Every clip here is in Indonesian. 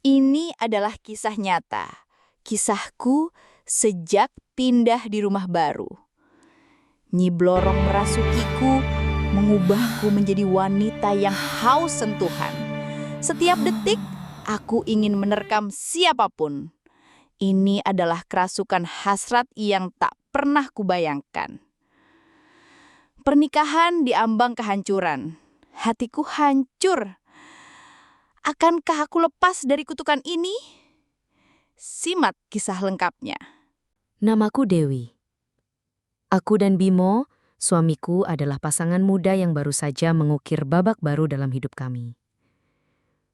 Ini adalah kisah nyata. Kisahku sejak pindah di rumah baru. Nyi Blorong merasukiku, mengubahku menjadi wanita yang haus sentuhan. Setiap detik, aku ingin menerkam siapapun. Ini adalah kerasukan hasrat yang tak pernah kubayangkan. Pernikahan diambang kehancuran. Hatiku hancur. Akankah aku lepas dari kutukan ini? Simak kisah lengkapnya. Namaku Dewi. Aku dan Bimo, suamiku, adalah pasangan muda yang baru saja mengukir babak baru dalam hidup kami.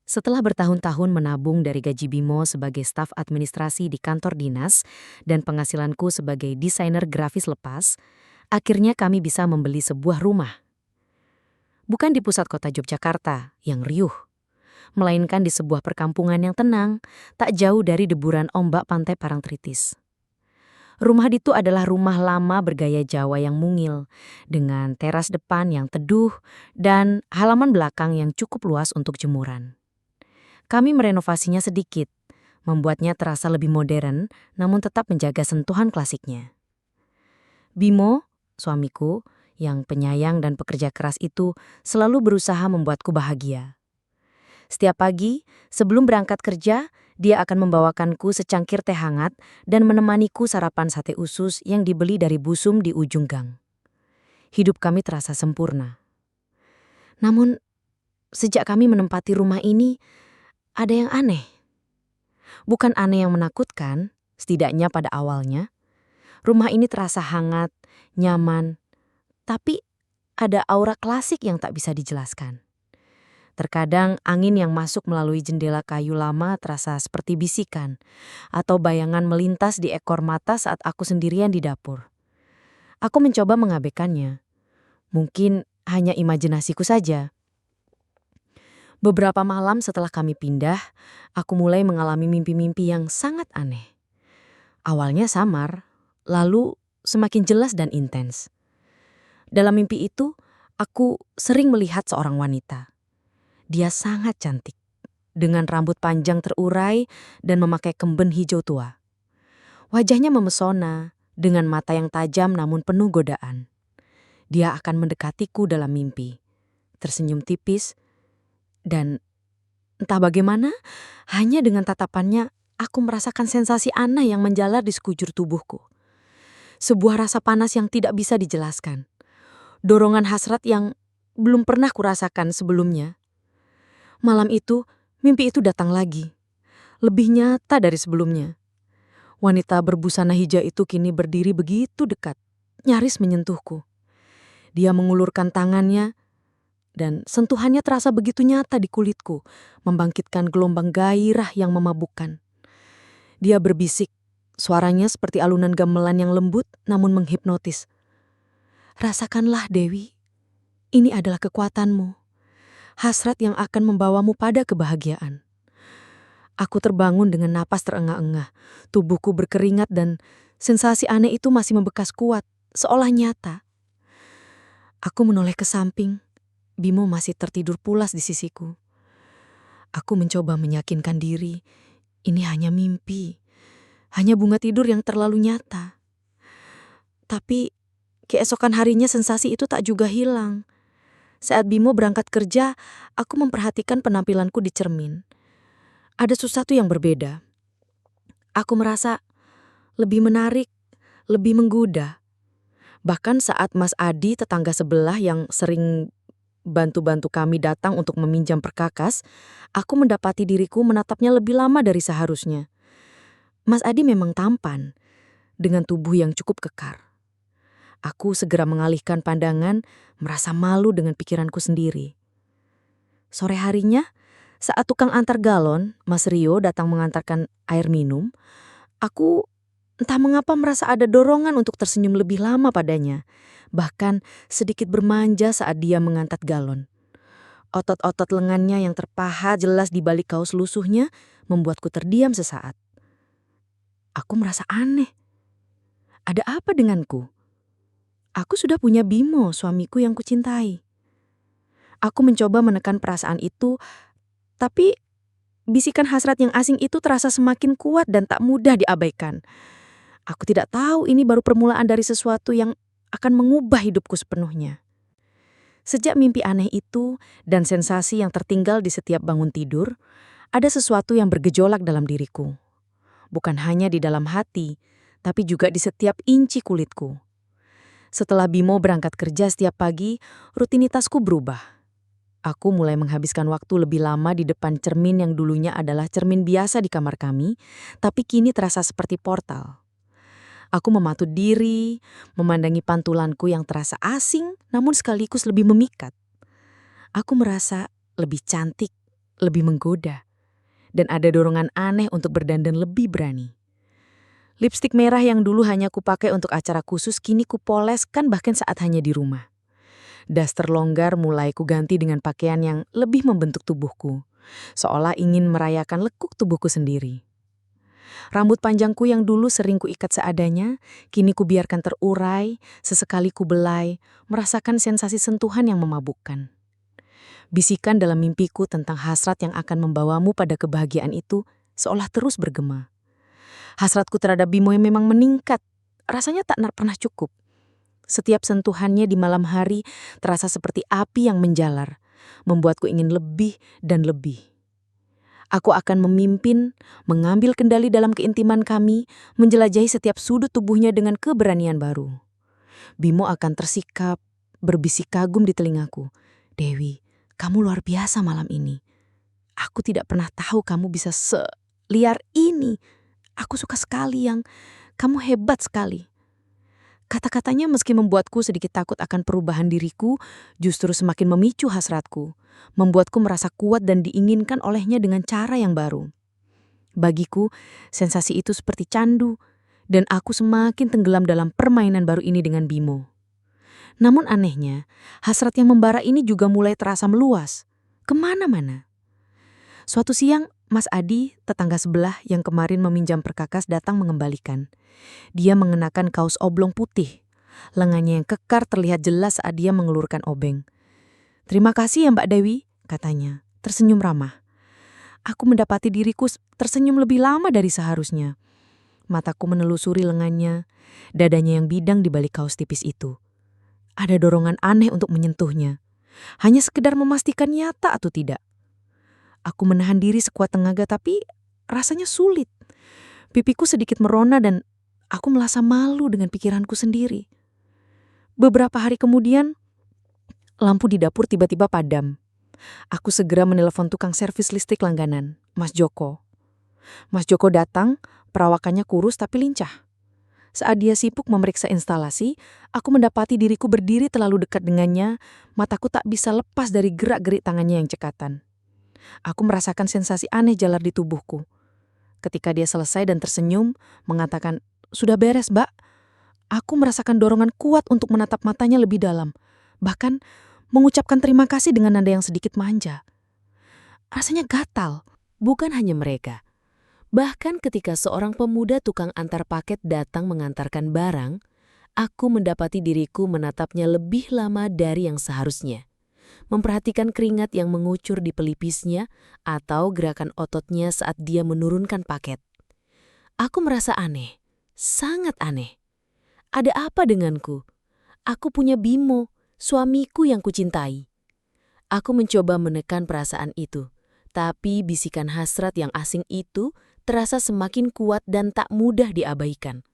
Setelah bertahun-tahun menabung dari gaji Bimo sebagai staf administrasi di kantor dinas dan penghasilanku sebagai desainer grafis lepas, akhirnya kami bisa membeli sebuah rumah. Bukan di pusat kota Yogyakarta yang riuh, melainkan di sebuah perkampungan yang tenang, tak jauh dari deburan ombak pantai Parangtritis. Rumah itu adalah rumah lama bergaya Jawa yang mungil, dengan teras depan yang teduh dan halaman belakang yang cukup luas untuk jemuran. Kami merenovasinya sedikit, membuatnya terasa lebih modern, namun tetap menjaga sentuhan klasiknya. Bimo, suamiku, yang penyayang dan pekerja keras itu selalu berusaha membuatku bahagia. Setiap pagi, sebelum berangkat kerja, dia akan membawakanku secangkir teh hangat dan menemaniku sarapan sate usus yang dibeli dari busum di ujung gang. Hidup kami terasa sempurna. Namun, sejak kami menempati rumah ini, ada yang aneh. Bukan aneh yang menakutkan, setidaknya pada awalnya. Rumah ini terasa hangat, nyaman, tapi ada aura klasik yang tak bisa dijelaskan. Terkadang angin yang masuk melalui jendela kayu lama terasa seperti bisikan, atau bayangan melintas di ekor mata saat aku sendirian di dapur. Aku mencoba mengabaikannya. Mungkin hanya imajinasiku saja. Beberapa malam setelah kami pindah, aku mulai mengalami mimpi-mimpi yang sangat aneh. Awalnya samar, lalu semakin jelas dan intens. Dalam mimpi itu, aku sering melihat seorang wanita. Dia sangat cantik, dengan rambut panjang terurai dan memakai kemben hijau tua. Wajahnya memesona, dengan mata yang tajam namun penuh godaan. Dia akan mendekatiku dalam mimpi, tersenyum tipis, dan entah bagaimana, hanya dengan tatapannya aku merasakan sensasi aneh yang menjalar di sekujur tubuhku. Sebuah rasa panas yang tidak bisa dijelaskan. Dorongan hasrat yang belum pernah kurasakan sebelumnya. Malam itu, mimpi itu datang lagi. Lebih nyata dari sebelumnya. Wanita berbusana hijau itu kini berdiri begitu dekat, nyaris menyentuhku. Dia mengulurkan tangannya, dan sentuhannya terasa begitu nyata di kulitku, membangkitkan gelombang gairah yang memabukkan. Dia berbisik, suaranya seperti alunan gamelan yang lembut namun menghipnotis. Rasakanlah, Dewi, ini adalah kekuatanmu, hasrat yang akan membawamu pada kebahagiaan. Aku terbangun dengan napas terengah-engah, tubuhku berkeringat dan sensasi aneh itu masih membekas kuat, seolah nyata. Aku menoleh ke samping. Bimo masih tertidur pulas di sisiku. Aku mencoba meyakinkan diri, ini hanya mimpi, hanya bunga tidur yang terlalu nyata. Tapi keesokan harinya sensasi itu tak juga hilang. Saat Bimo berangkat kerja, aku memperhatikan penampilanku di cermin. Ada sesuatu yang berbeda. Aku merasa lebih menarik, lebih menggoda. Bahkan saat Mas Adi, tetangga sebelah yang sering bantu-bantu kami datang untuk meminjam perkakas, aku mendapati diriku menatapnya lebih lama dari seharusnya. Mas Adi memang tampan, dengan tubuh yang cukup kekar. Aku segera mengalihkan pandangan, merasa malu dengan pikiranku sendiri. Sore harinya, saat tukang antar galon, Mas Rio, datang mengantarkan air minum, aku entah mengapa merasa ada dorongan untuk tersenyum lebih lama padanya. Bahkan sedikit bermanja saat dia mengangkat galon. Otot-otot lengannya yang terpahat jelas di balik kaos lusuhnya membuatku terdiam sesaat. Aku merasa aneh. Ada apa denganku? Aku sudah punya Bimo, suamiku yang kucintai. Aku mencoba menekan perasaan itu, tapi bisikan hasrat yang asing itu terasa semakin kuat dan tak mudah diabaikan. Aku tidak tahu ini baru permulaan dari sesuatu yang akan mengubah hidupku sepenuhnya. Sejak mimpi aneh itu dan sensasi yang tertinggal di setiap bangun tidur, ada sesuatu yang bergejolak dalam diriku. Bukan hanya di dalam hati, tapi juga di setiap inci kulitku. Setelah Bimo berangkat kerja setiap pagi, rutinitasku berubah. Aku mulai menghabiskan waktu lebih lama di depan cermin yang dulunya adalah cermin biasa di kamar kami, tapi kini terasa seperti portal. Aku mematut diri, memandangi pantulanku yang terasa asing, namun sekaligus lebih memikat. Aku merasa lebih cantik, lebih menggoda, dan ada dorongan aneh untuk berdandan lebih berani. Lipstik merah yang dulu hanya kupakai untuk acara khusus kini kupoleskan bahkan saat hanya di rumah. Daster longgar mulai kuganti dengan pakaian yang lebih membentuk tubuhku, seolah ingin merayakan lekuk tubuhku sendiri. Rambut panjangku yang dulu sering kuikat seadanya, kini kubiarkan terurai, sesekali kubelai, merasakan sensasi sentuhan yang memabukkan. Bisikan dalam mimpiku tentang hasrat yang akan membawamu pada kebahagiaan itu seolah terus bergema. Hasratku terhadap Bimo yang memang meningkat, rasanya tak pernah cukup. Setiap sentuhannya di malam hari terasa seperti api yang menjalar, membuatku ingin lebih dan lebih. Aku akan memimpin, mengambil kendali dalam keintiman kami, menjelajahi setiap sudut tubuhnya dengan keberanian baru. Bimo akan tersikap, berbisik kagum di telingaku. "Dewi, kamu luar biasa malam ini. Aku tidak pernah tahu kamu bisa seliar ini. Aku suka sekali yang kamu hebat sekali." Kata-katanya meski membuatku sedikit takut akan perubahan diriku, justru semakin memicu hasratku, membuatku merasa kuat dan diinginkan olehnya dengan cara yang baru. Bagiku, sensasi itu seperti candu, dan aku semakin tenggelam dalam permainan baru ini dengan Bimo. Namun anehnya, hasrat yang membara ini juga mulai terasa meluas, kemana-mana. Suatu siang, Mas Adi, tetangga sebelah yang kemarin meminjam perkakas datang mengembalikan. Dia mengenakan kaos oblong putih. Lengannya yang kekar terlihat jelas saat dia mengelurkan obeng. "Terima kasih ya Mbak Dewi," katanya, tersenyum ramah. Aku mendapati diriku tersenyum lebih lama dari seharusnya. Mataku menelusuri lengannya, dadanya yang bidang di balik kaos tipis itu. Ada dorongan aneh untuk menyentuhnya. Hanya sekedar memastikan nyata atau tidak. Aku menahan diri sekuat tenaga tapi rasanya sulit. Pipiku sedikit merona dan aku merasa malu dengan pikiranku sendiri. Beberapa hari kemudian, lampu di dapur tiba-tiba padam. Aku segera menelepon tukang servis listrik langganan, Mas Joko. Mas Joko datang, perawakannya kurus tapi lincah. Saat dia sibuk memeriksa instalasi, aku mendapati diriku berdiri terlalu dekat dengannya, mataku tak bisa lepas dari gerak-gerik tangannya yang cekatan. Aku merasakan sensasi aneh jalar di tubuhku. Ketika dia selesai dan tersenyum, mengatakan, "Sudah beres, Mbak." Aku merasakan dorongan kuat untuk menatap matanya lebih dalam. Bahkan, mengucapkan terima kasih dengan nada yang sedikit manja. Rasanya gatal. Bukan hanya mereka. Bahkan ketika seorang pemuda tukang antar paket datang mengantarkan barang, aku mendapati diriku menatapnya lebih lama dari yang seharusnya. Memperhatikan keringat yang mengucur di pelipisnya atau gerakan ototnya saat dia menurunkan paket. Aku merasa aneh, sangat aneh. Ada apa denganku? Aku punya Bimo, suamiku yang kucintai. Aku mencoba menekan perasaan itu, tapi bisikan hasrat yang asing itu terasa semakin kuat dan tak mudah diabaikan.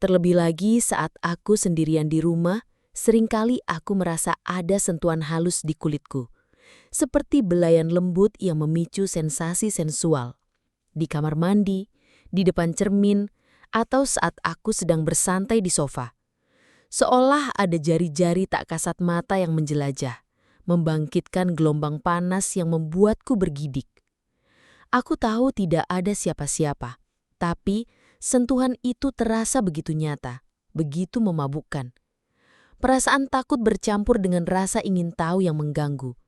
Terlebih lagi saat aku sendirian di rumah, seringkali aku merasa ada sentuhan halus di kulitku, seperti belayan lembut yang memicu sensasi sensual. Di kamar mandi, di depan cermin, atau saat aku sedang bersantai di sofa. Seolah ada jari-jari tak kasat mata yang menjelajah, membangkitkan gelombang panas yang membuatku bergidik. Aku tahu tidak ada siapa-siapa, tapi sentuhan itu terasa begitu nyata, begitu memabukkan. Perasaan takut bercampur dengan rasa ingin tahu yang mengganggu.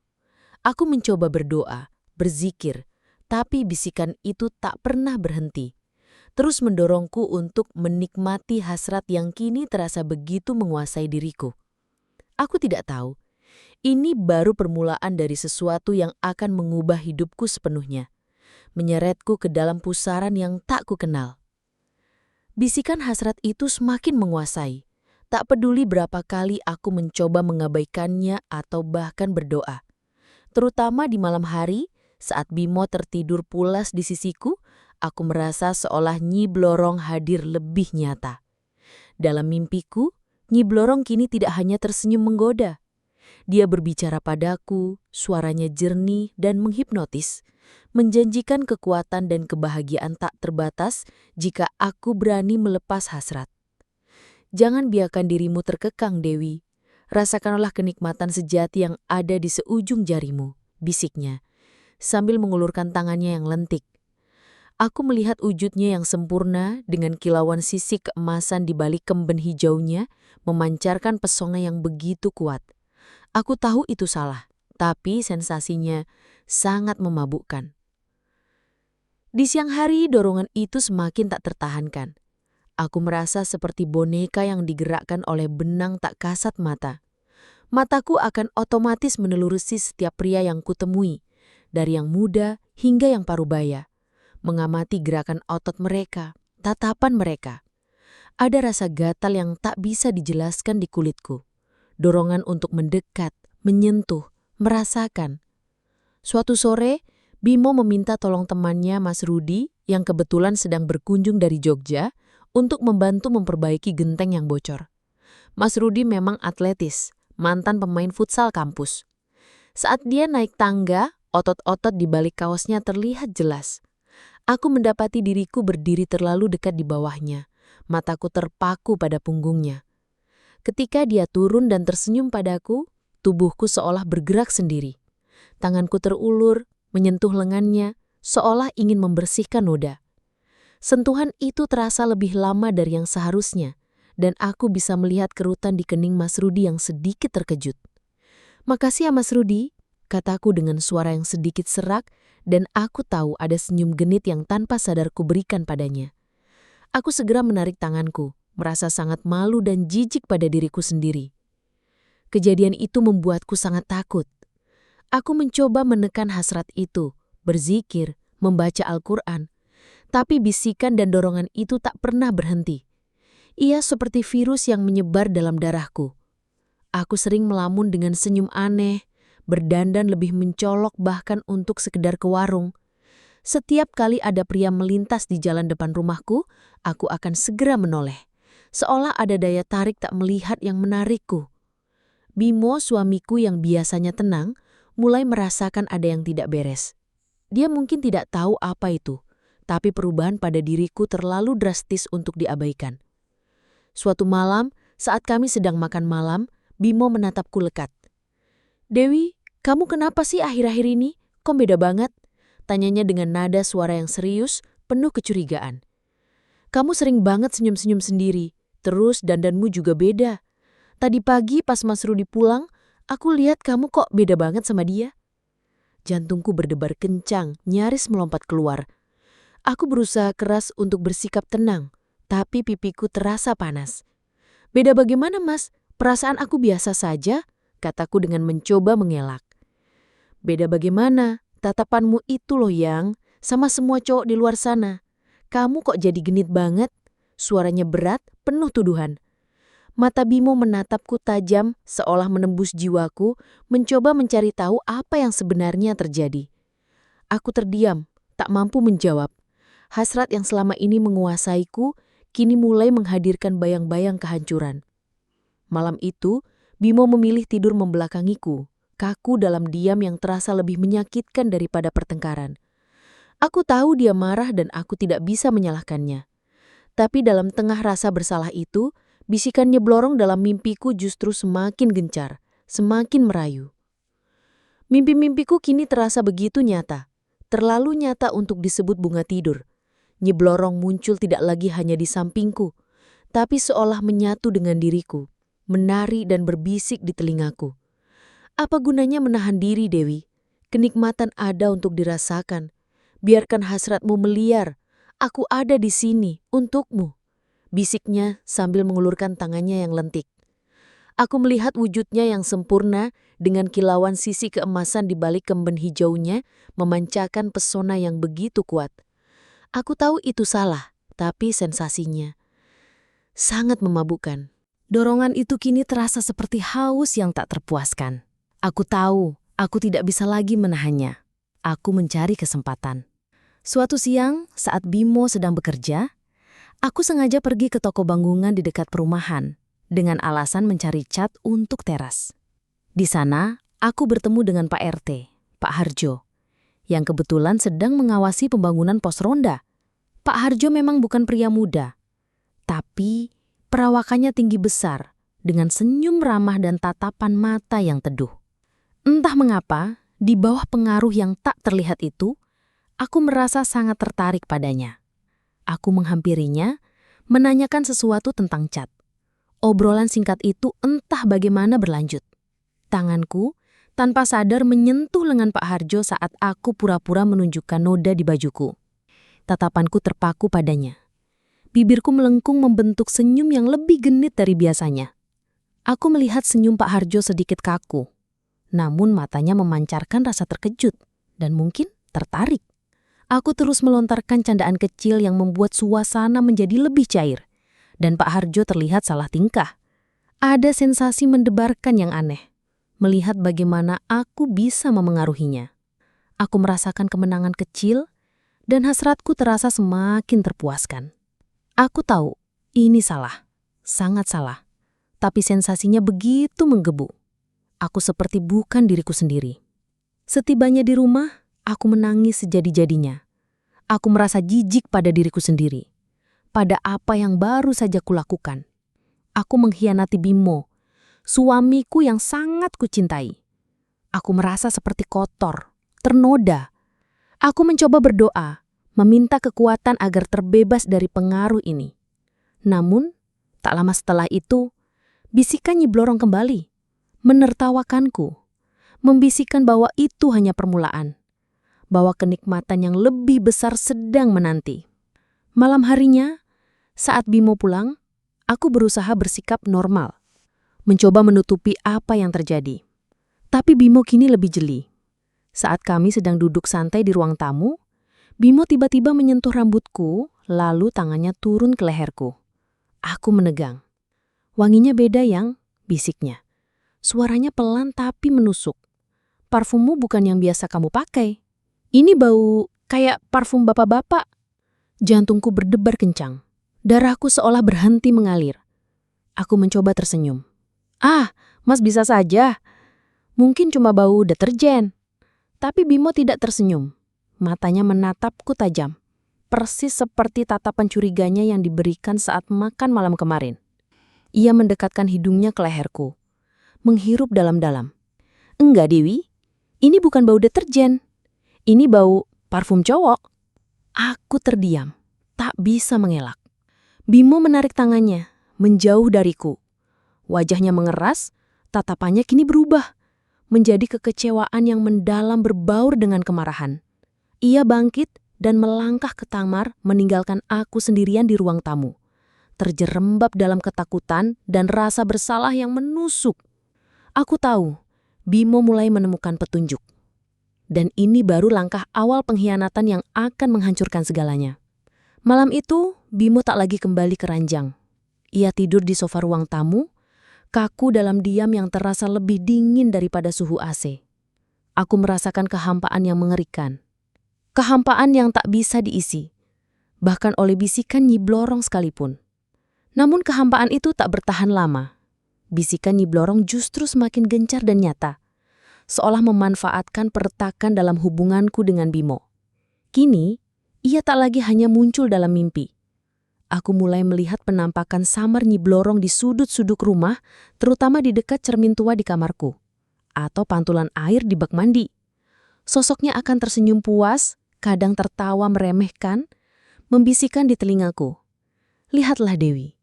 Aku mencoba berdoa, berzikir, tapi bisikan itu tak pernah berhenti. Terus mendorongku untuk menikmati hasrat yang kini terasa begitu menguasai diriku. Aku tidak tahu, ini baru permulaan dari sesuatu yang akan mengubah hidupku sepenuhnya. menyeretku ke dalam pusaran yang tak kukenal. Bisikan hasrat itu semakin menguasai. Tak peduli berapa kali aku mencoba mengabaikannya atau bahkan berdoa. Terutama di malam hari, saat Bimo tertidur pulas di sisiku, aku merasa seolah Nyi Blorong hadir lebih nyata. Dalam mimpiku, Nyi Blorong kini tidak hanya tersenyum menggoda. Dia berbicara padaku, suaranya jernih dan menghipnotis, menjanjikan kekuatan dan kebahagiaan tak terbatas jika aku berani melepas hasrat. Jangan biarkan dirimu terkekang, Dewi. Rasakanlah kenikmatan sejati yang ada di seujung jarimu, bisiknya, sambil mengulurkan tangannya yang lentik. Aku melihat wujudnya yang sempurna dengan kilauan sisik keemasan di balik kemben hijaunya, memancarkan pesona yang begitu kuat. Aku tahu itu salah, tapi sensasinya sangat memabukkan. Di siang hari, dorongan itu semakin tak tertahankan. Aku merasa seperti boneka yang digerakkan oleh benang tak kasat mata. Mataku akan otomatis menelusuri setiap pria yang kutemui, dari yang muda hingga yang parubaya, mengamati gerakan otot mereka, tatapan mereka. Ada rasa gatal yang tak bisa dijelaskan di kulitku. Dorongan untuk mendekat, menyentuh, merasakan. Suatu sore, Bimo meminta tolong temannya Mas Rudi yang kebetulan sedang berkunjung dari Jogja untuk membantu memperbaiki genteng yang bocor. Mas Rudi memang atletis, mantan pemain futsal kampus. Saat dia naik tangga, otot-otot di balik kaosnya terlihat jelas. Aku mendapati diriku berdiri terlalu dekat di bawahnya. Mataku terpaku pada punggungnya. Ketika dia turun dan tersenyum padaku, tubuhku seolah bergerak sendiri. Tanganku terulur, menyentuh lengannya, seolah ingin membersihkan noda. Sentuhan itu terasa lebih lama dari yang seharusnya, dan aku bisa melihat kerutan di kening Mas Rudi yang sedikit terkejut. "Makasih ya Mas Rudi," kataku dengan suara yang sedikit serak, dan aku tahu ada senyum genit yang tanpa sadar kuberikan padanya. Aku segera menarik tanganku, merasa sangat malu dan jijik pada diriku sendiri. Kejadian itu membuatku sangat takut. Aku mencoba menekan hasrat itu, berzikir, membaca Al-Quran, tapi bisikan dan dorongan itu tak pernah berhenti. Ia seperti virus yang menyebar dalam darahku. Aku sering melamun dengan senyum aneh, berdandan lebih mencolok bahkan untuk sekedar ke warung. Setiap kali ada pria melintas di jalan depan rumahku, aku akan segera menoleh. Seolah ada daya tarik tak melihat yang menarikku. Bimo, suamiku yang biasanya tenang, mulai merasakan ada yang tidak beres. Dia mungkin tidak tahu apa itu, tapi perubahan pada diriku terlalu drastis untuk diabaikan. Suatu malam, saat kami sedang makan malam, Bimo menatapku lekat. "Dewi, kamu kenapa sih akhir-akhir ini? Kok beda banget?" Tanyanya dengan nada suara yang serius, penuh kecurigaan. "Kamu sering banget senyum-senyum sendiri, terus dandanmu juga beda. Tadi pagi pas Mas Rudi pulang, aku lihat kamu kok beda banget sama dia." Jantungku berdebar kencang, nyaris melompat keluar. Aku berusaha keras untuk bersikap tenang, tapi pipiku terasa panas. "Beda bagaimana, Mas? Perasaan aku biasa saja," kataku dengan mencoba mengelak. "Beda bagaimana? Tatapanmu itu loh yang sama semua cowok di luar sana. Kamu kok jadi genit banget?" Suaranya berat, penuh tuduhan. Mata Bimo menatapku tajam seolah menembus jiwaku, mencoba mencari tahu apa yang sebenarnya terjadi. Aku terdiam, tak mampu menjawab. Hasrat yang selama ini menguasaiku, kini mulai menghadirkan bayang-bayang kehancuran. Malam itu, Bimo memilih tidur membelakangiku, kaku dalam diam yang terasa lebih menyakitkan daripada pertengkaran. Aku tahu dia marah dan aku tidak bisa menyalahkannya. Tapi dalam tengah rasa bersalah itu, bisikan Nyeblorong dalam mimpiku justru semakin gencar, semakin merayu. Mimpi-mimpiku kini terasa begitu nyata, terlalu nyata untuk disebut bunga tidur. Nyeblorong muncul tidak lagi hanya di sampingku, tapi seolah menyatu dengan diriku, menari dan berbisik di telingaku. "Apa gunanya menahan diri, Dewi? Kenikmatan ada untuk dirasakan. Biarkan hasratmu meliar, aku ada di sini untukmu," bisiknya sambil mengulurkan tangannya yang lentik. Aku melihat wujudnya yang sempurna dengan kilauan sisi keemasan di balik kemben hijaunya memancarkan pesona yang begitu kuat. Aku tahu itu salah, tapi sensasinya sangat memabukkan. Dorongan itu kini terasa seperti haus yang tak terpuaskan. Aku tahu, aku tidak bisa lagi menahannya. Aku mencari kesempatan. Suatu siang, saat Bimo sedang bekerja, aku sengaja pergi ke toko bangunan di dekat perumahan dengan alasan mencari cat untuk teras. Di sana, aku bertemu dengan Pak RT, Pak Harjo, yang kebetulan sedang mengawasi pembangunan pos ronda. Pak Harjo memang bukan pria muda, tapi perawakannya tinggi besar, dengan senyum ramah dan tatapan mata yang teduh. Entah mengapa, di bawah pengaruh yang tak terlihat itu, aku merasa sangat tertarik padanya. Aku menghampirinya, menanyakan sesuatu tentang cat. Obrolan singkat itu entah bagaimana berlanjut. Tanganku tanpa sadar menyentuh lengan Pak Harjo saat aku pura-pura menunjukkan noda di bajuku. Tatapanku terpaku padanya. Bibirku melengkung membentuk senyum yang lebih genit dari biasanya. Aku melihat senyum Pak Harjo sedikit kaku, namun matanya memancarkan rasa terkejut dan mungkin tertarik. Aku terus melontarkan candaan kecil yang membuat suasana menjadi lebih cair, dan Pak Harjo terlihat salah tingkah. Ada sensasi mendebarkan yang aneh, melihat bagaimana aku bisa memengaruhinya. Aku merasakan kemenangan kecil, dan hasratku terasa semakin terpuaskan. Aku tahu, ini salah, sangat salah, tapi sensasinya begitu menggebu. Aku seperti bukan diriku sendiri. Setibanya di rumah, aku menangis sejadi-jadinya. Aku merasa jijik pada diriku sendiri, pada apa yang baru saja kulakukan. Aku mengkhianati Bimo, suamiku yang sangat kucintai. Aku merasa seperti kotor, ternoda. Aku mencoba berdoa, meminta kekuatan agar terbebas dari pengaruh ini. Namun, tak lama setelah itu, bisikan Nyi Blorong kembali, menertawakanku, membisikkan bahwa itu hanya permulaan, bahwa kenikmatan yang lebih besar sedang menanti. Malam harinya, saat Bimo pulang, aku berusaha bersikap normal, mencoba menutupi apa yang terjadi. Tapi Bimo kini lebih jeli. Saat kami sedang duduk santai di ruang tamu, Bimo tiba-tiba menyentuh rambutku, lalu tangannya turun ke leherku. Aku menegang. Wanginya beda yang, bisiknya. Suaranya pelan tapi menusuk. Parfummu bukan yang biasa kamu pakai. Ini bau kayak parfum bapak-bapak. Jantungku berdebar kencang. Darahku seolah berhenti mengalir. Aku mencoba tersenyum. Ah, Mas bisa saja. Mungkin cuma bau deterjen. Tapi Bimo tidak tersenyum. Matanya menatapku tajam. Persis seperti tatapan curiganya yang diberikan saat makan malam kemarin. Ia mendekatkan hidungnya ke leherku. Menghirup dalam-dalam. Enggak, Dewi. Ini bukan bau deterjen. Ini bau parfum cowok. Aku terdiam, tak bisa mengelak. Bimo menarik tangannya, menjauh dariku. Wajahnya mengeras, tatapannya kini berubah, menjadi kekecewaan yang mendalam berbaur dengan kemarahan. Ia bangkit dan melangkah ke kamar meninggalkan aku sendirian di ruang tamu. Terjerembab dalam ketakutan dan rasa bersalah yang menusuk. Aku tahu, Bimo mulai menemukan petunjuk. Dan ini baru langkah awal pengkhianatan yang akan menghancurkan segalanya. Malam itu, Bimo tak lagi kembali ke ranjang. Ia tidur di sofa ruang tamu, kaku dalam diam yang terasa lebih dingin daripada suhu AC. Aku merasakan kehampaan yang mengerikan. Kehampaan yang tak bisa diisi, bahkan oleh bisikan Nyi Blorong sekalipun. Namun kehampaan itu tak bertahan lama. Bisikan Nyi Blorong justru semakin gencar dan nyata, seolah memanfaatkan peretakan dalam hubunganku dengan Bimo. Kini, ia tak lagi hanya muncul dalam mimpi. Aku mulai melihat penampakan samar Nyi Blorong di sudut-sudut rumah, terutama di dekat cermin tua di kamarku, atau pantulan air di bak mandi. Sosoknya akan tersenyum puas, kadang tertawa meremehkan, membisikkan di telingaku. Lihatlah Dewi,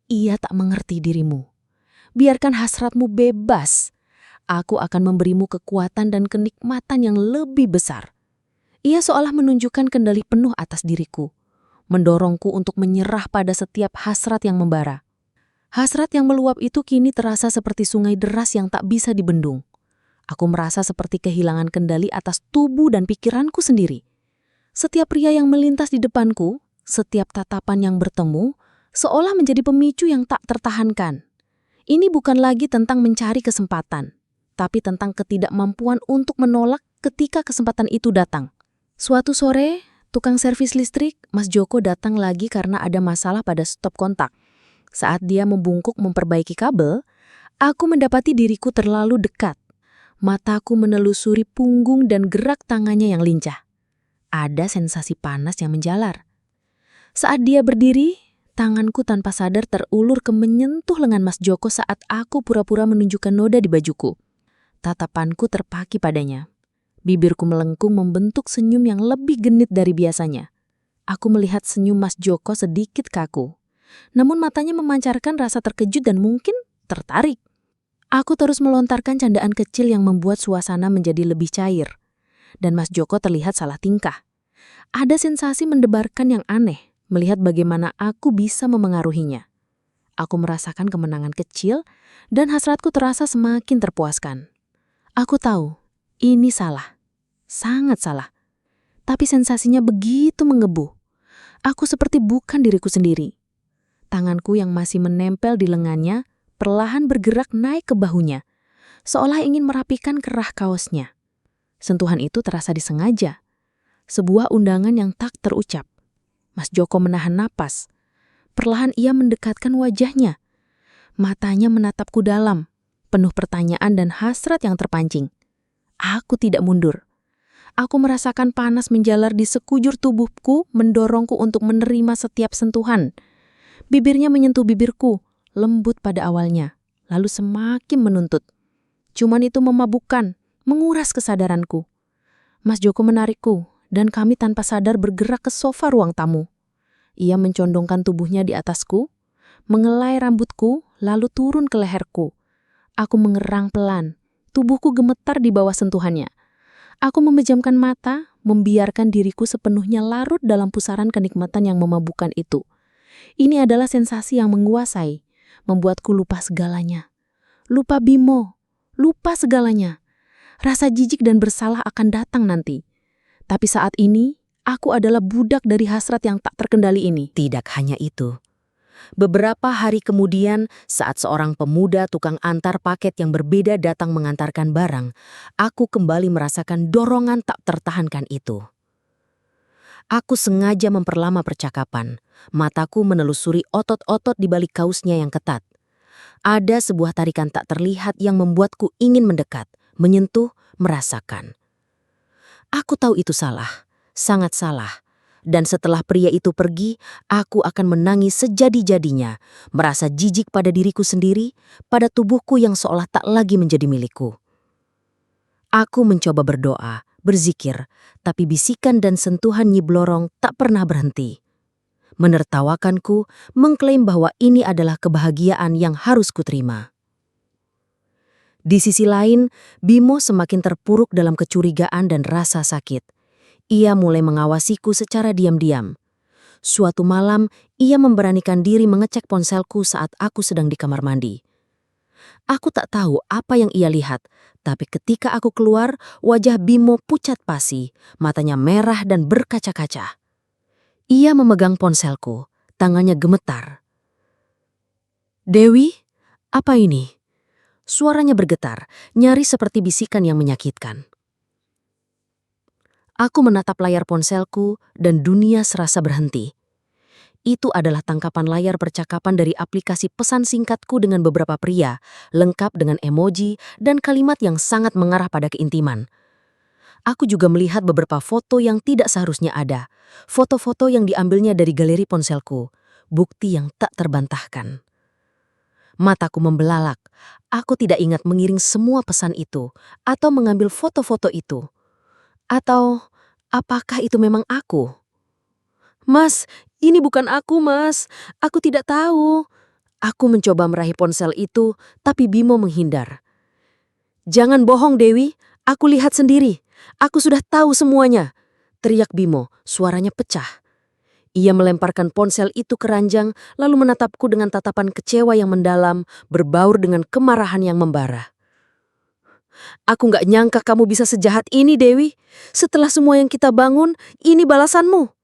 ia tak mengerti dirimu. Biarkan hasratmu bebas. Aku akan memberimu kekuatan dan kenikmatan yang lebih besar. Ia seolah menunjukkan kendali penuh atas diriku, mendorongku untuk menyerah pada setiap hasrat yang membara. Hasrat yang meluap itu kini terasa seperti sungai deras yang tak bisa dibendung. Aku merasa seperti kehilangan kendali atas tubuh dan pikiranku sendiri. Setiap pria yang melintas di depanku, setiap tatapan yang bertemu, seolah menjadi pemicu yang tak tertahankan. Ini bukan lagi tentang mencari kesempatan, tapi tentang ketidakmampuan untuk menolak ketika kesempatan itu datang. Suatu sore, tukang servis listrik, Mas Joko datang lagi karena ada masalah pada stop kontak. Saat dia membungkuk memperbaiki kabel, aku mendapati diriku terlalu dekat. Mataku menelusuri punggung dan gerak tangannya yang lincah. Ada sensasi panas yang menjalar. Saat dia berdiri, tanganku tanpa sadar terulur ke menyentuh lengan Mas Joko saat aku pura-pura menunjukkan noda di bajuku. Tatapanku terpaki padanya. Bibirku melengkung membentuk senyum yang lebih genit dari biasanya. Aku melihat senyum Mas Joko sedikit kaku. Namun matanya memancarkan rasa terkejut dan mungkin tertarik. Aku terus melontarkan candaan kecil yang membuat suasana menjadi lebih cair. Dan Mas Joko terlihat salah tingkah. Ada sensasi mendebarkan yang aneh melihat bagaimana aku bisa memengaruhinya. Aku merasakan kemenangan kecil dan hasratku terasa semakin terpuaskan. Aku tahu, ini salah. Sangat salah. Tapi sensasinya begitu menggebu. Aku seperti bukan diriku sendiri. Tanganku yang masih menempel di lengannya perlahan bergerak naik ke bahunya, seolah ingin merapikan kerah kaosnya. Sentuhan itu terasa disengaja. Sebuah undangan yang tak terucap. Mas Joko menahan napas. Perlahan ia mendekatkan wajahnya. Matanya menatapku dalam, penuh pertanyaan dan hasrat yang terpancing. Aku tidak mundur. Aku merasakan panas menjalar di sekujur tubuhku mendorongku untuk menerima setiap sentuhan. Bibirnya menyentuh bibirku, lembut pada awalnya, lalu semakin menuntut. Cuman itu memabukkan, menguras kesadaranku. Mas Joko menarikku, dan kami tanpa sadar bergerak ke sofa ruang tamu. Ia mencondongkan tubuhnya di atasku, mengelai rambutku, lalu turun ke leherku. Aku mengerang pelan, tubuhku gemetar di bawah sentuhannya. Aku memejamkan mata, membiarkan diriku sepenuhnya larut dalam pusaran kenikmatan yang memabukkan itu. Ini adalah sensasi yang menguasai, membuatku lupa segalanya. Lupa Bimo, lupa segalanya. Rasa jijik dan bersalah akan datang nanti. Tapi saat ini, aku adalah budak dari hasrat yang tak terkendali ini. Tidak hanya itu. Beberapa hari kemudian, saat seorang pemuda tukang antar paket yang berbeda datang mengantarkan barang, aku kembali merasakan dorongan tak tertahankan itu. Aku sengaja memperlama percakapan. Mataku menelusuri otot-otot di balik kausnya yang ketat. Ada sebuah tarikan tak terlihat yang membuatku ingin mendekat, menyentuh, merasakan. Aku tahu itu salah, sangat salah. Dan setelah pria itu pergi, aku akan menangis sejadi-jadinya, merasa jijik pada diriku sendiri, pada tubuhku yang seolah tak lagi menjadi milikku. Aku mencoba berdoa, berzikir, tapi bisikan dan sentuhan Nyi Blorong tak pernah berhenti. Menertawakanku, mengklaim bahwa ini adalah kebahagiaan yang harus kuterima. Di sisi lain, Bimo semakin terpuruk dalam kecurigaan dan rasa sakit. Ia mulai mengawasiku secara diam-diam. Suatu malam, ia memberanikan diri mengecek ponselku saat aku sedang di kamar mandi. Aku tak tahu apa yang ia lihat, tapi ketika aku keluar, wajah Bimo pucat pasi, matanya merah dan berkaca-kaca. Ia memegang ponselku, tangannya gemetar. "Dewi, apa ini?" Suaranya bergetar, nyaris seperti bisikan yang menyakitkan. Aku menatap layar ponselku dan dunia serasa berhenti. Itu adalah tangkapan layar percakapan dari aplikasi pesan singkatku dengan beberapa pria, lengkap dengan emoji dan kalimat yang sangat mengarah pada keintiman. Aku juga melihat beberapa foto yang tidak seharusnya ada, foto-foto yang diambilnya dari galeri ponselku, bukti yang tak terbantahkan. Mataku membelalak, aku tidak ingat mengiring semua pesan itu, atau mengambil foto-foto itu. Atau, apakah itu memang aku? "Mas, ini bukan aku, Mas. Aku tidak tahu." Aku mencoba meraih ponsel itu, tapi Bimo menghindar. "Jangan bohong, Dewi. Aku lihat sendiri. Aku sudah tahu semuanya," teriak Bimo, suaranya pecah. Ia melemparkan ponsel itu ke ranjang, lalu menatapku dengan tatapan kecewa yang mendalam, berbaur dengan kemarahan yang membara. Aku nggak nyangka kamu bisa sejahat ini, Dewi. Setelah semua yang kita bangun, ini balasanmu.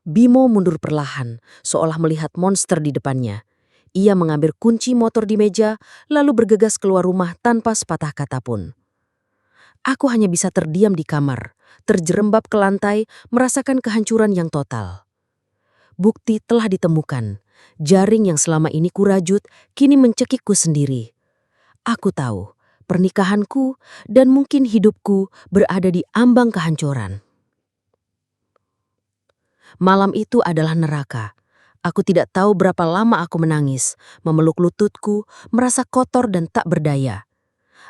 Bimo mundur perlahan, seolah melihat monster di depannya. Ia mengambil kunci motor di meja, lalu bergegas keluar rumah tanpa sepatah kata pun. Aku hanya bisa terdiam di kamar, terjerembab ke lantai, merasakan kehancuran yang total. Bukti telah ditemukan. Jaring yang selama ini kurajut, kini mencekikku sendiri. Aku tahu, pernikahanku dan mungkin hidupku berada di ambang kehancuran. Malam itu adalah neraka. Aku tidak tahu berapa lama aku menangis, memeluk lututku, merasa kotor dan tak berdaya.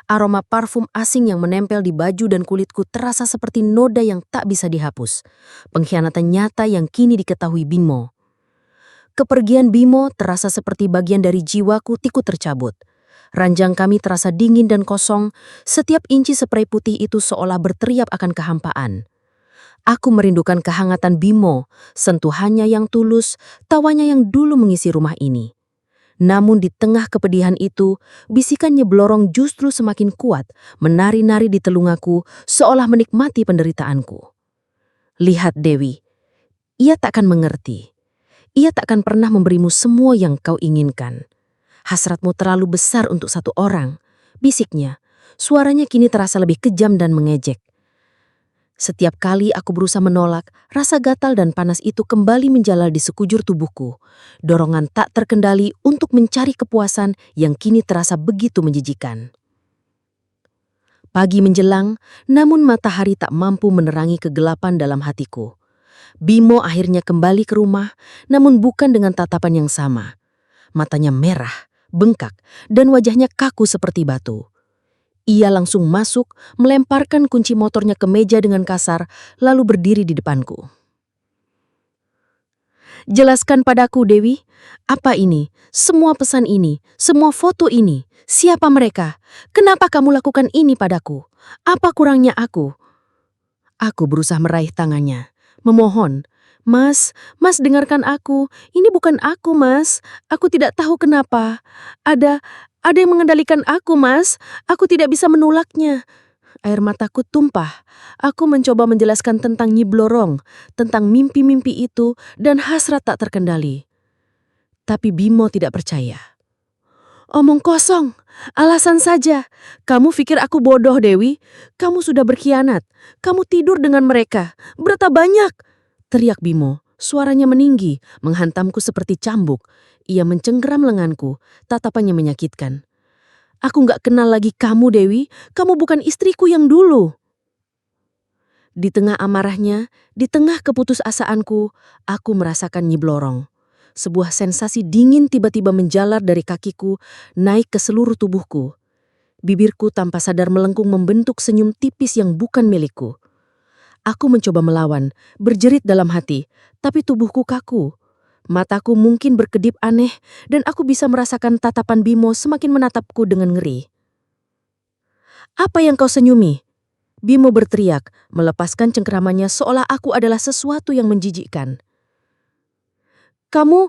Aroma parfum asing yang menempel di baju dan kulitku terasa seperti noda yang tak bisa dihapus. Pengkhianatan nyata yang kini diketahui Bimo. Kepergian Bimo terasa seperti bagian dari jiwaku ikut tercabut. Ranjang kami terasa dingin dan kosong, setiap inci spray putih itu seolah berteriak akan kehampaan. Aku merindukan kehangatan Bimo, sentuhannya yang tulus, tawanya yang dulu mengisi rumah ini. Namun di tengah kepedihan itu, bisikan Nyeblorong justru semakin kuat, menari-nari di telungaku seolah menikmati penderitaanku. Lihat Dewi, ia takkan mengerti. Ia takkan pernah memberimu semua yang kau inginkan. Hasratmu terlalu besar untuk satu orang, bisiknya. Suaranya kini terasa lebih kejam dan mengejek. Setiap kali aku berusaha menolak, rasa gatal dan panas itu kembali menjalar di sekujur tubuhku. Dorongan tak terkendali untuk mencari kepuasan yang kini terasa begitu menjijikan. Pagi menjelang, namun matahari tak mampu menerangi kegelapan dalam hatiku. Bimo akhirnya kembali ke rumah, namun bukan dengan tatapan yang sama. Matanya merah, bengkak, dan wajahnya kaku seperti batu. Ia langsung masuk, melemparkan kunci motornya ke meja dengan kasar, lalu berdiri di depanku. Jelaskan padaku, Dewi, apa ini? Semua pesan ini, semua foto ini, siapa mereka? Kenapa kamu lakukan ini padaku? Apa kurangnya aku? Aku berusaha meraih tangannya, memohon. Mas dengarkan aku. Ini bukan aku, Mas. Aku tidak tahu kenapa. Ada yang mengendalikan aku, Mas. Aku tidak bisa menolaknya. Air mataku tumpah. Aku mencoba menjelaskan tentang Nyeblorong, tentang mimpi-mimpi itu dan hasrat tak terkendali. Tapi Bimo tidak percaya. Omong kosong, alasan saja. Kamu pikir aku bodoh, Dewi? Kamu sudah berkhianat. Kamu tidur dengan mereka. Berapa banyak? Teriak Bimo, suaranya meninggi, menghantamku seperti cambuk. Ia mencengkeram lenganku, tatapannya menyakitkan. Aku nggak kenal lagi kamu, Dewi. Kamu bukan istriku yang dulu. Di tengah amarahnya, di tengah keputusasaanku, aku merasakan Nyeblorong. Sebuah sensasi dingin tiba-tiba menjalar dari kakiku, naik ke seluruh tubuhku. Bibirku tanpa sadar melengkung membentuk senyum tipis yang bukan milikku. Aku mencoba melawan, berjerit dalam hati, tapi tubuhku kaku. Mataku mungkin berkedip aneh, dan aku bisa merasakan tatapan Bimo semakin menatapku dengan ngeri. Apa yang kau senyumi? Bimo berteriak, melepaskan cengkeramannya seolah aku adalah sesuatu yang menjijikkan. Kamu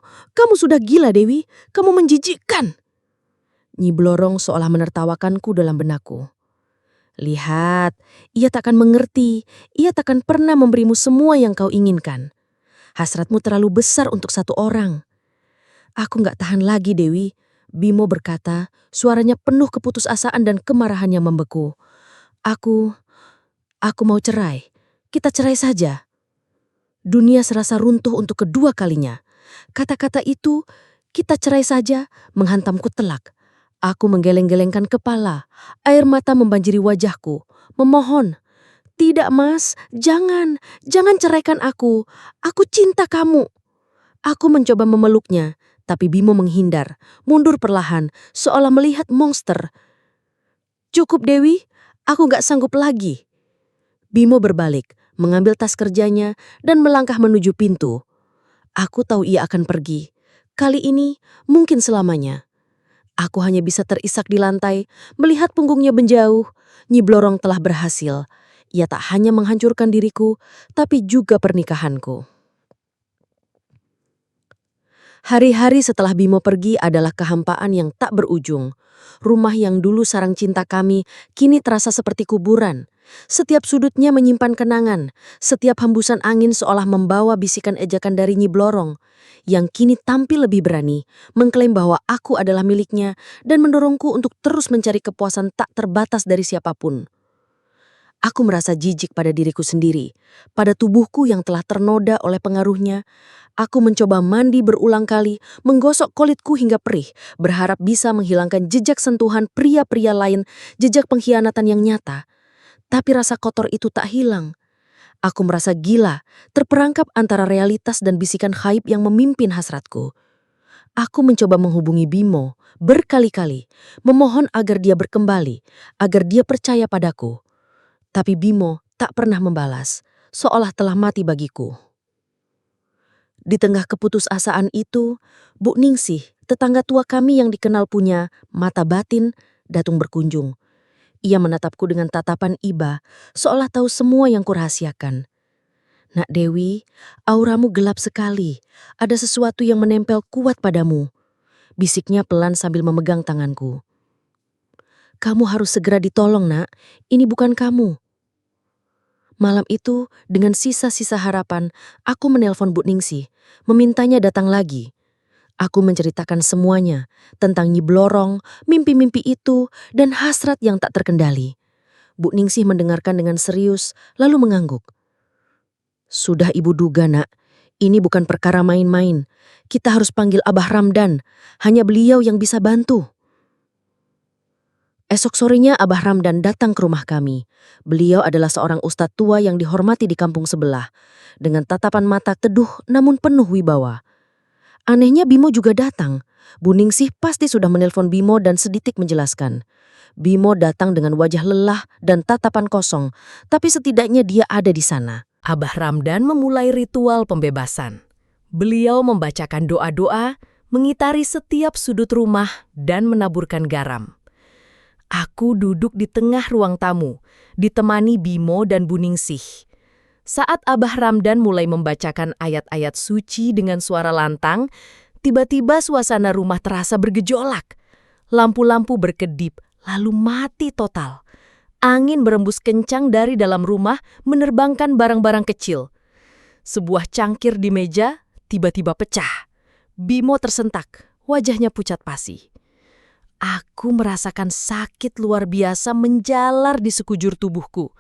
sudah gila, Dewi. Kamu menjijikkan. Nyeblorong seolah menertawakanku dalam benakku. Lihat, ia takkan mengerti. Ia takkan pernah memberimu semua yang kau inginkan. Hasratmu terlalu besar untuk satu orang. Aku nggak tahan lagi, Dewi. Bimo berkata, suaranya penuh keputusasaan dan kemarahan yang membeku. Aku mau cerai. Kita cerai saja. Dunia serasa runtuh untuk kedua kalinya. Kata-kata itu, kita cerai saja, menghantamku telak. Aku menggeleng-gelengkan kepala, air mata membanjiri wajahku, memohon. Tidak, Mas, jangan ceraikan aku. Aku cinta kamu. Aku mencoba memeluknya, tapi Bimo menghindar, mundur perlahan, seolah melihat monster. Cukup, Dewi, aku gak sanggup lagi. Bimo berbalik, mengambil tas kerjanya, dan melangkah menuju pintu. Aku tahu ia akan pergi. Kali ini, mungkin selamanya. Aku hanya bisa terisak di lantai, melihat punggungnya menjauh. Nyeblorong telah berhasil. Ia tak hanya menghancurkan diriku, tapi juga pernikahanku. Hari-hari setelah Bimo pergi adalah kehampaan yang tak berujung. Rumah yang dulu sarang cinta kami kini terasa seperti kuburan. Setiap sudutnya menyimpan kenangan, setiap hembusan angin seolah membawa bisikan ejakan dari Nyi Blorong, yang kini tampil lebih berani, mengklaim bahwa aku adalah miliknya dan mendorongku untuk terus mencari kepuasan tak terbatas dari siapapun. Aku merasa jijik pada diriku sendiri, pada tubuhku yang telah ternoda oleh pengaruhnya. Aku mencoba mandi berulang kali, menggosok kulitku hingga perih, berharap bisa menghilangkan jejak sentuhan pria-pria lain, jejak pengkhianatan yang nyata. Tapi rasa kotor itu tak hilang. Aku merasa gila, terperangkap antara realitas dan bisikan haib yang memimpin hasratku. Aku mencoba menghubungi Bimo berkali-kali, memohon agar dia berkembali, agar dia percaya padaku. Tapi Bimo tak pernah membalas, seolah telah mati bagiku. Di tengah keputusasaan itu, Bu Ningsih, tetangga tua kami yang dikenal punya mata batin, datang berkunjung. Ia menatapku dengan tatapan iba, seolah tahu semua yang kurahasiakan. Nak Dewi, auramu gelap sekali. Ada sesuatu yang menempel kuat padamu. Bisiknya pelan sambil memegang tanganku. Kamu harus segera ditolong, nak. Ini bukan kamu. Malam itu, dengan sisa-sisa harapan, aku menelpon Bu Ningsih, memintanya datang lagi. Aku menceritakan semuanya, tentang Nyi Blorong, mimpi-mimpi itu, dan hasrat yang tak terkendali. Bu Ningsih mendengarkan dengan serius, lalu mengangguk. Sudah ibu duga, nak. Ini bukan perkara main-main. Kita harus panggil Abah Ramdan. Hanya beliau yang bisa bantu. Esok sorenya Abah Ramdan datang ke rumah kami. Beliau adalah seorang ustadz tua yang dihormati di kampung sebelah. Dengan tatapan mata teduh namun penuh wibawa. Anehnya Bimo juga datang. Bu Ningsih pasti sudah menelpon Bimo dan sedikit menjelaskan. Bimo datang dengan wajah lelah dan tatapan kosong, tapi setidaknya dia ada di sana. Abah Ramdan memulai ritual pembebasan. Beliau membacakan doa-doa, mengitari setiap sudut rumah, dan menaburkan garam. Aku duduk di tengah ruang tamu, ditemani Bimo dan Bu Ningsih. Saat Abah Ramdan mulai membacakan ayat-ayat suci dengan suara lantang, tiba-tiba suasana rumah terasa bergejolak. Lampu-lampu berkedip, lalu mati total. Angin berembus kencang dari dalam rumah menerbangkan barang-barang kecil. Sebuah cangkir di meja tiba-tiba pecah. Bimo tersentak, wajahnya pucat pasi. Aku merasakan sakit luar biasa menjalar di sekujur tubuhku.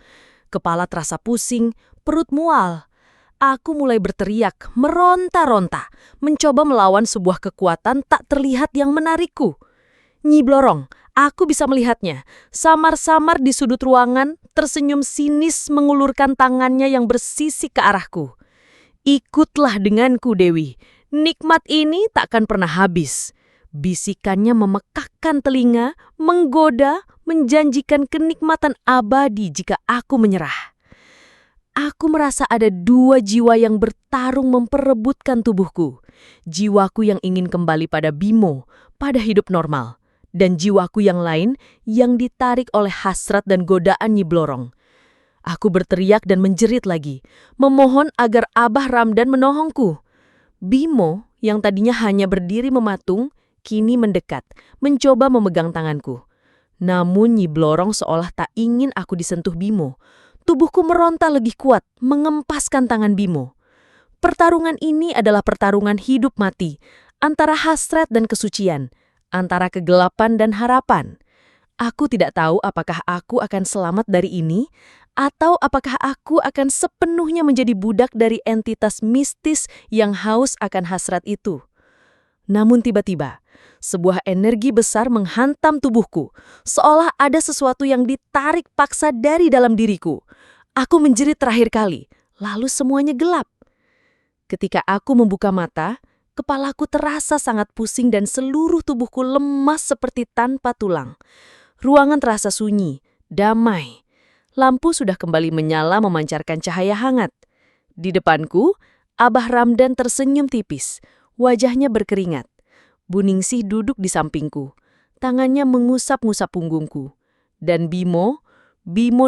Kepala terasa pusing, perut mual. Aku mulai berteriak, meronta-ronta, mencoba melawan sebuah kekuatan tak terlihat yang menarikku. Nyi Blorong, aku bisa melihatnya. Samar-samar di sudut ruangan, tersenyum sinis mengulurkan tangannya yang bersisik ke arahku. Ikutlah denganku, Dewi. Nikmat ini takkan pernah habis. Bisikannya memekakkan telinga, menggoda, menjanjikan kenikmatan abadi jika aku menyerah. Aku merasa ada dua jiwa yang bertarung memperebutkan tubuhku. Jiwaku yang ingin kembali pada Bimo, pada hidup normal. Dan jiwaku yang lain yang ditarik oleh hasrat dan godaan Nyi Blorong. Aku berteriak dan menjerit lagi, memohon agar Abah Ramdan menolongku. Bimo, yang tadinya hanya berdiri mematung, kini mendekat, mencoba memegang tanganku. Namun Nyi Blorong seolah tak ingin aku disentuh Bimo. Tubuhku meronta lebih kuat, mengempaskan tangan Bimo. Pertarungan ini adalah pertarungan hidup mati, antara hasrat dan kesucian, antara kegelapan dan harapan. Aku tidak tahu apakah aku akan selamat dari ini, atau apakah aku akan sepenuhnya menjadi budak dari entitas mistis yang haus akan hasrat itu. Namun tiba-tiba, sebuah energi besar menghantam tubuhku, seolah ada sesuatu yang ditarik paksa dari dalam diriku. Aku menjerit terakhir kali, lalu semuanya gelap. Ketika aku membuka mata, kepalaku terasa sangat pusing dan seluruh tubuhku lemas seperti tanpa tulang. Ruangan terasa sunyi, damai. Lampu sudah kembali menyala memancarkan cahaya hangat. Di depanku, Abah Ramdan tersenyum tipis, wajahnya berkeringat. Bu Ningsih duduk di sampingku, tangannya mengusap-ngusap punggungku. Dan Bimo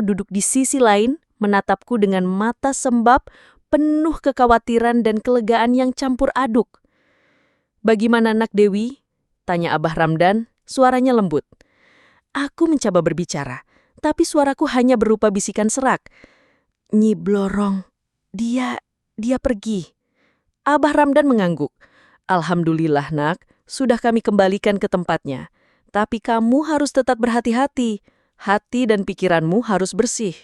duduk di sisi lain, menatapku dengan mata sembab, penuh kekhawatiran dan kelegaan yang campur aduk. "Bagaimana nak Dewi?" tanya Abah Ramdan, suaranya lembut. Aku mencoba berbicara, tapi suaraku hanya berupa bisikan serak. "Nyi Blorong, dia pergi." Abah Ramdan mengangguk. "Alhamdulillah nak, sudah kami kembalikan ke tempatnya. Tapi kamu harus tetap berhati-hati. Hati dan pikiranmu harus bersih."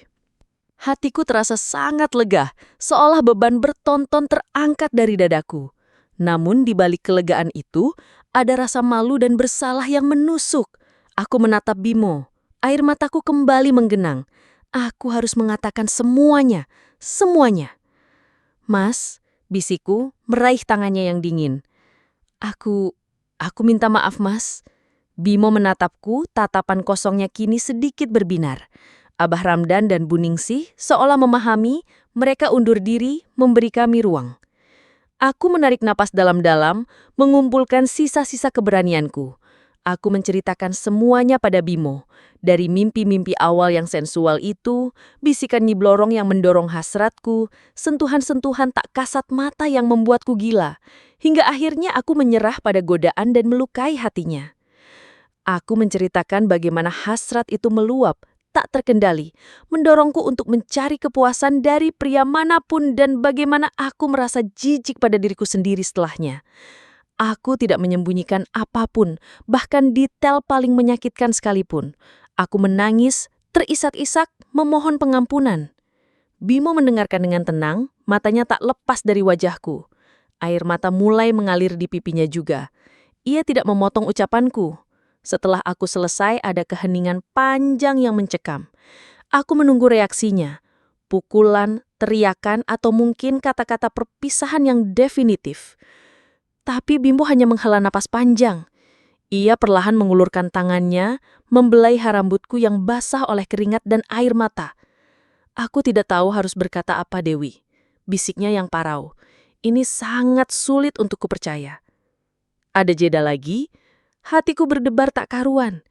Hatiku terasa sangat lega, seolah beban bertonton terangkat dari dadaku. Namun di balik kelegaan itu, ada rasa malu dan bersalah yang menusuk. Aku menatap Bimo. Air mataku kembali menggenang. Aku harus mengatakan semuanya, semuanya. "Mas," bisikku, meraih tangannya yang dingin. Aku minta maaf, Mas." Bimo menatapku, tatapan kosongnya kini sedikit berbinar. Abah Ramdan dan Bu Ningsih seolah memahami, mereka undur diri, memberi kami ruang. Aku menarik napas dalam-dalam, mengumpulkan sisa-sisa keberanianku. Aku menceritakan semuanya pada Bimo. Dari mimpi-mimpi awal yang sensual itu, bisikan Nyi Blorong yang mendorong hasratku, sentuhan-sentuhan tak kasat mata yang membuatku gila. Hingga akhirnya aku menyerah pada godaan dan melukai hatinya. Aku menceritakan bagaimana hasrat itu meluap, tak terkendali, mendorongku untuk mencari kepuasan dari pria manapun dan bagaimana aku merasa jijik pada diriku sendiri setelahnya. Aku tidak menyembunyikan apapun, bahkan detail paling menyakitkan sekalipun. Aku menangis, terisak-isak, memohon pengampunan. Bimo mendengarkan dengan tenang, matanya tak lepas dari wajahku. Air mata mulai mengalir di pipinya juga. Ia tidak memotong ucapanku. Setelah aku selesai, ada keheningan panjang yang mencekam. Aku menunggu reaksinya. Pukulan, teriakan, atau mungkin kata-kata perpisahan yang definitif. Tapi Bimo hanya menghela napas panjang. Ia perlahan mengulurkan tangannya, membelai rambutku yang basah oleh keringat dan air mata. "Aku tidak tahu harus berkata apa, Dewi," bisiknya yang parau. "Ini sangat sulit untuk kupercaya." Ada jeda lagi. Hatiku berdebar tak karuan.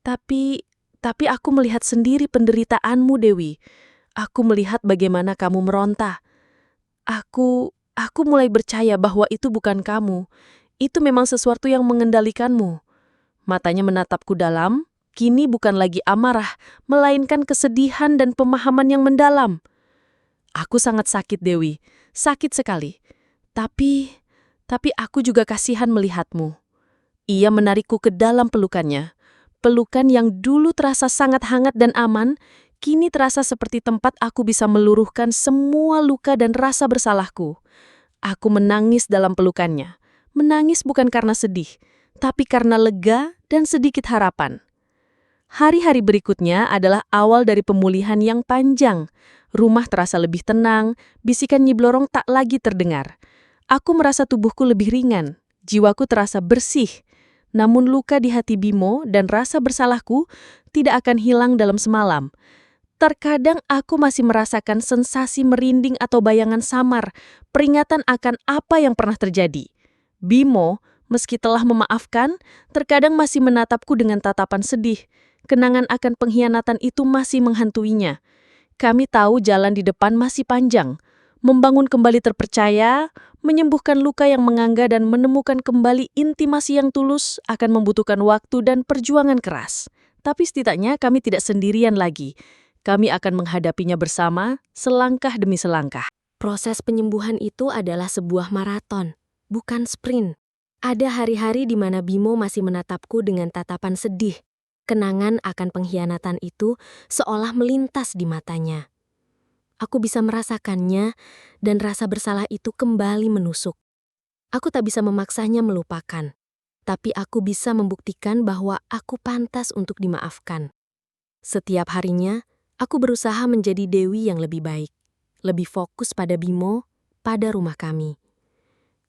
Tapi aku melihat sendiri penderitaanmu, Dewi. Aku melihat bagaimana kamu meronta. Aku mulai percaya bahwa itu bukan kamu. Itu memang sesuatu yang mengendalikanmu. Matanya menatapku dalam, kini bukan lagi amarah, melainkan kesedihan dan pemahaman yang mendalam. Aku sangat sakit, Dewi. Sakit sekali. Tapi aku juga kasihan melihatmu. Ia menarikku ke dalam pelukannya. Pelukan yang dulu terasa sangat hangat dan aman, kini terasa seperti tempat aku bisa meluruhkan semua luka dan rasa bersalahku. Aku menangis dalam pelukannya. Menangis bukan karena sedih, tapi karena lega dan sedikit harapan. Hari-hari berikutnya adalah awal dari pemulihan yang panjang. Rumah terasa lebih tenang, bisikan Nyi Blorong tak lagi terdengar. Aku merasa tubuhku lebih ringan, jiwaku terasa bersih. Namun luka di hati Bimo dan rasa bersalahku tidak akan hilang dalam semalam. Terkadang aku masih merasakan sensasi merinding atau bayangan samar, peringatan akan apa yang pernah terjadi. Bimo, meski telah memaafkan, terkadang masih menatapku dengan tatapan sedih. Kenangan akan pengkhianatan itu masih menghantuinya. Kami tahu jalan di depan masih panjang. Membangun kembali terpercaya, menyembuhkan luka yang menganga dan menemukan kembali intimasi yang tulus akan membutuhkan waktu dan perjuangan keras. Tapi setidaknya kami tidak sendirian lagi. Kami akan menghadapinya bersama, selangkah demi selangkah. Proses penyembuhan itu adalah sebuah maraton, bukan sprint. Ada hari-hari di mana Bimo masih menatapku dengan tatapan sedih. Kenangan akan pengkhianatan itu seolah melintas di matanya. Aku bisa merasakannya, dan rasa bersalah itu kembali menusuk. Aku tak bisa memaksanya melupakan, tapi aku bisa membuktikan bahwa aku pantas untuk dimaafkan. Setiap harinya, aku berusaha menjadi Dewi yang lebih baik, lebih fokus pada Bimo, pada rumah kami.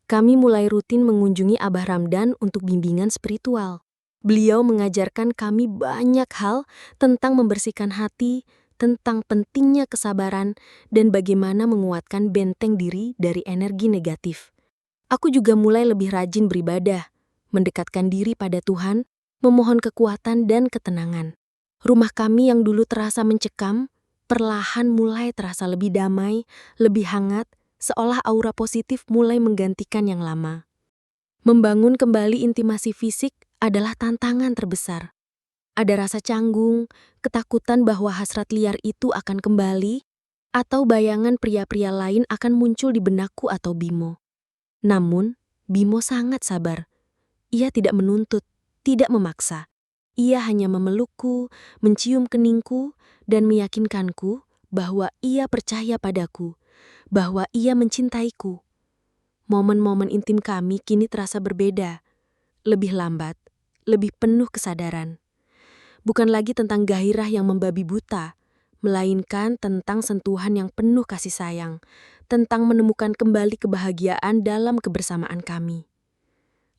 Kami mulai rutin mengunjungi Abah Ramdan untuk bimbingan spiritual. Beliau mengajarkan kami banyak hal tentang membersihkan hati, tentang pentingnya kesabaran, dan bagaimana menguatkan benteng diri dari energi negatif. Aku juga mulai lebih rajin beribadah, mendekatkan diri pada Tuhan, memohon kekuatan dan ketenangan. Rumah kami yang dulu terasa mencekam, perlahan mulai terasa lebih damai, lebih hangat, seolah aura positif mulai menggantikan yang lama. Membangun kembali intimasi fisik adalah tantangan terbesar. Ada rasa canggung, ketakutan bahwa hasrat liar itu akan kembali, atau bayangan pria-pria lain akan muncul di benakku atau Bimo. Namun, Bimo sangat sabar. Ia tidak menuntut, tidak memaksa. Ia hanya memelukku, mencium keningku, dan meyakinkanku bahwa ia percaya padaku, bahwa ia mencintaiku. Momen-momen intim kami kini terasa berbeda, lebih lambat, lebih penuh kesadaran. Bukan lagi tentang gairah yang membabi buta, melainkan tentang sentuhan yang penuh kasih sayang, tentang menemukan kembali kebahagiaan dalam kebersamaan kami.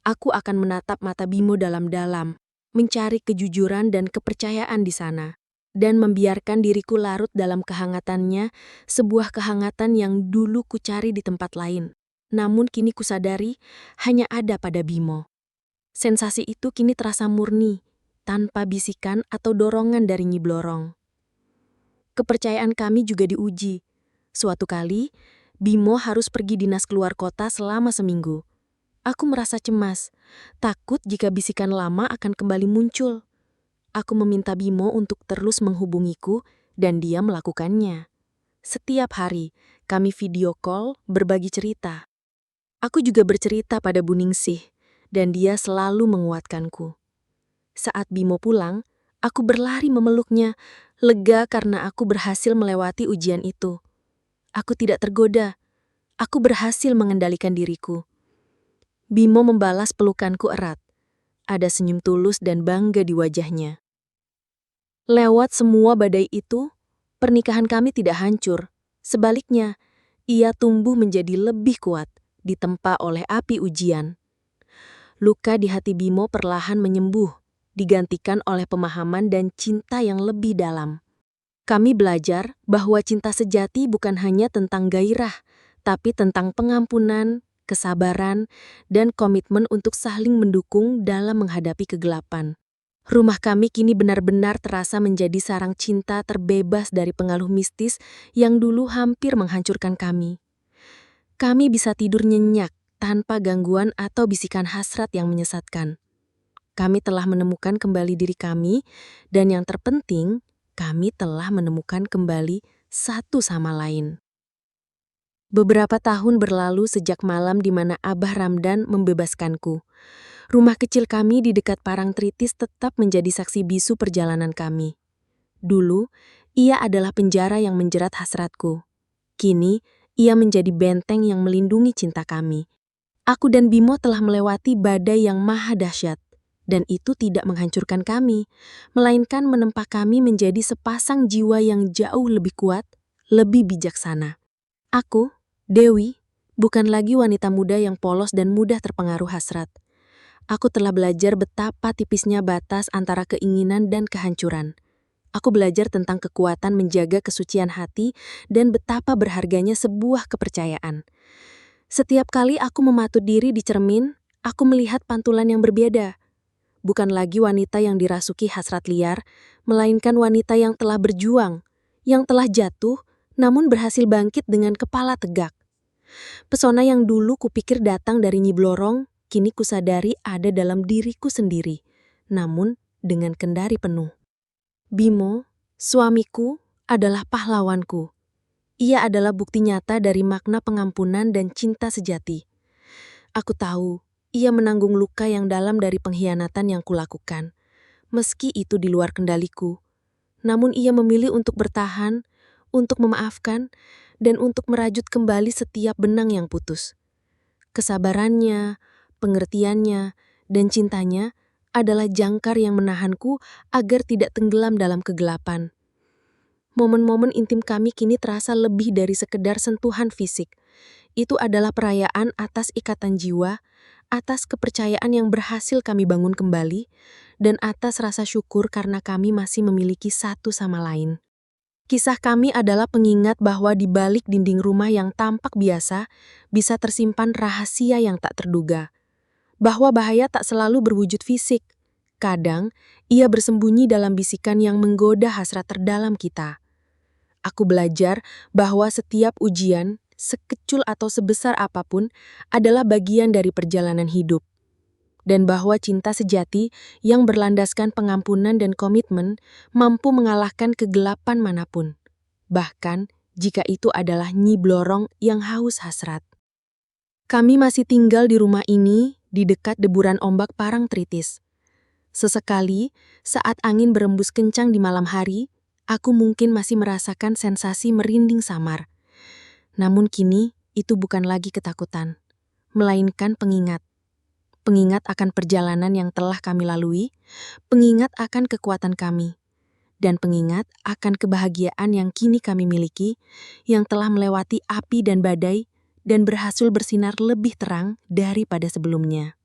Aku akan menatap mata Bimo dalam-dalam, mencari kejujuran dan kepercayaan di sana, dan membiarkan diriku larut dalam kehangatannya, sebuah kehangatan yang dulu kucari di tempat lain. Namun kini kusadari hanya ada pada Bimo. Sensasi itu kini terasa murni, tanpa bisikan atau dorongan dari Nyi Blorong. Kepercayaan kami juga diuji. Suatu kali, Bimo harus pergi dinas keluar kota selama seminggu. Aku merasa cemas, takut jika bisikan lama akan kembali muncul. Aku meminta Bimo untuk terus menghubungiku, dan dia melakukannya. Setiap hari, kami video call berbagi cerita. Aku juga bercerita pada Bu Ningsih, dan dia selalu menguatkanku. Saat Bimo pulang, aku berlari memeluknya, lega karena aku berhasil melewati ujian itu. Aku tidak tergoda. Aku berhasil mengendalikan diriku. Bimo membalas pelukanku erat. Ada senyum tulus dan bangga di wajahnya. Lewat semua badai itu, pernikahan kami tidak hancur. Sebaliknya, ia tumbuh menjadi lebih kuat, ditempa oleh api ujian. Luka di hati Bimo perlahan menyembuh, digantikan oleh pemahaman dan cinta yang lebih dalam. Kami belajar bahwa cinta sejati bukan hanya tentang gairah, tapi tentang pengampunan, kesabaran, dan komitmen untuk saling mendukung dalam menghadapi kegelapan. Rumah kami kini benar-benar terasa menjadi sarang cinta terbebas dari pengaruh mistis yang dulu hampir menghancurkan kami. Kami bisa tidur nyenyak tanpa gangguan atau bisikan hasrat yang menyesatkan. Kami telah menemukan kembali diri kami, dan yang terpenting, kami telah menemukan kembali satu sama lain. Beberapa tahun berlalu sejak malam di mana Abah Ramdan membebaskanku. Rumah kecil kami di dekat Parangtritis tetap menjadi saksi bisu perjalanan kami. Dulu, ia adalah penjara yang menjerat hasratku. Kini, ia menjadi benteng yang melindungi cinta kami. Aku dan Bimo telah melewati badai yang maha dahsyat, dan itu tidak menghancurkan kami, melainkan menempa kami menjadi sepasang jiwa yang jauh lebih kuat, lebih bijaksana. Aku, Dewi, bukan lagi wanita muda yang polos dan mudah terpengaruh hasrat. Aku telah belajar betapa tipisnya batas antara keinginan dan kehancuran. Aku belajar tentang kekuatan menjaga kesucian hati dan betapa berharganya sebuah kepercayaan. Setiap kali aku mematut diri di cermin, aku melihat pantulan yang berbeda. Bukan lagi wanita yang dirasuki hasrat liar, melainkan wanita yang telah berjuang, yang telah jatuh, namun berhasil bangkit dengan kepala tegak. Pesona yang dulu kupikir datang dari Nyi Blorong, kini kusadari ada dalam diriku sendiri, namun dengan kendari penuh. Bimo, suamiku, adalah pahlawanku. Ia adalah bukti nyata dari makna pengampunan dan cinta sejati. Aku tahu, ia menanggung luka yang dalam dari pengkhianatan yang kulakukan. Meski itu di luar kendaliku, namun ia memilih untuk bertahan, untuk memaafkan, dan untuk merajut kembali setiap benang yang putus. Kesabarannya, pengertiannya, dan cintanya adalah jangkar yang menahanku agar tidak tenggelam dalam kegelapan. Momen-momen intim kami kini terasa lebih dari sekedar sentuhan fisik. Itu adalah perayaan atas ikatan jiwa, atas kepercayaan yang berhasil kami bangun kembali, dan atas rasa syukur karena kami masih memiliki satu sama lain. Kisah kami adalah pengingat bahwa di balik dinding rumah yang tampak biasa, bisa tersimpan rahasia yang tak terduga. Bahwa bahaya tak selalu berwujud fisik. Kadang, ia bersembunyi dalam bisikan yang menggoda hasrat terdalam kita. Aku belajar bahwa setiap ujian, sekecil atau sebesar apapun, adalah bagian dari perjalanan hidup. dan bahwa cinta sejati yang berlandaskan pengampunan dan komitmen mampu mengalahkan kegelapan manapun, bahkan jika itu adalah Nyi Blorong yang haus hasrat. Kami masih tinggal di rumah ini di dekat deburan ombak Parangtritis. Sesekali, saat angin berembus kencang di malam hari, aku mungkin masih merasakan sensasi merinding samar. Namun kini, itu bukan lagi ketakutan, melainkan pengingat. Pengingat akan perjalanan yang telah kami lalui, pengingat akan kekuatan kami, dan pengingat akan kebahagiaan yang kini kami miliki, yang telah melewati api dan badai, dan berhasil bersinar lebih terang daripada sebelumnya.